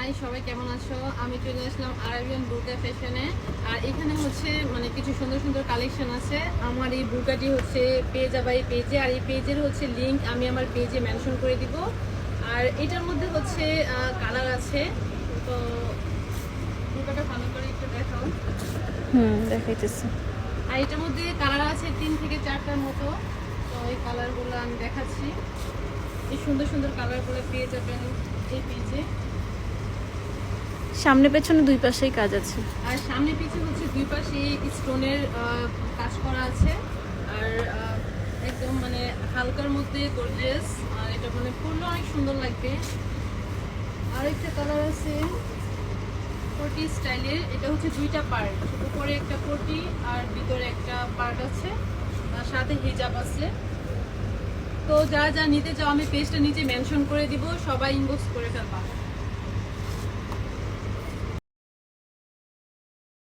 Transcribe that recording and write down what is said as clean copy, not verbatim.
High, সবাই কেমন আছো? আমি চলে আসলাম আরাবিয়ান বুরকা ফ্যাশনে। আর এখানে হচ্ছে মানে কিছু সুন্দর সুন্দর কালেকশন আছে। আমার এই বুরকাটি হচ্ছে পেয়ে যাবে এই পেজে, আর এই পেজের হচ্ছে লিংক আমি আমার পেজে মেনশন করে দিব। আর এটার মধ্যে হচ্ছে কালার আছে। তো বুরকাটা ভালো করে একটু দেখাও। দেখাইতেছি। আর এটার মধ্যে কালার আছে 3 থেকে 4টার মতো। তো এই কালারগুলো আমি দেখাচ্ছি। এই সুন্দর সুন্দর কালারগুলো পেয়ে যাবেন এই পেজে। সামনে পেছনে দুই পাশেই কাজ আছে। আর সামনে পিছে হচ্ছে দুই পাশে স্টোনের কাজ করা আছে। আর একদম মানে হালকার মধ্যে গর্জিয়াস। আর এটা মানে পরলে অনেক সুন্দর লাগবে। আর একটা কালার আছে কোটি স্টাইলের। এটা হচ্ছে দুইটা পার্ট, উপরে একটা কোটি আর ভিতরে একটা পার্ট আছে, আর সাথে হিজাব আছে। তো যা যা নিতে চাও আমি পেজটা নিচে মেনশন করে দিব, সবাই ইনবক্স করে ফেলবা।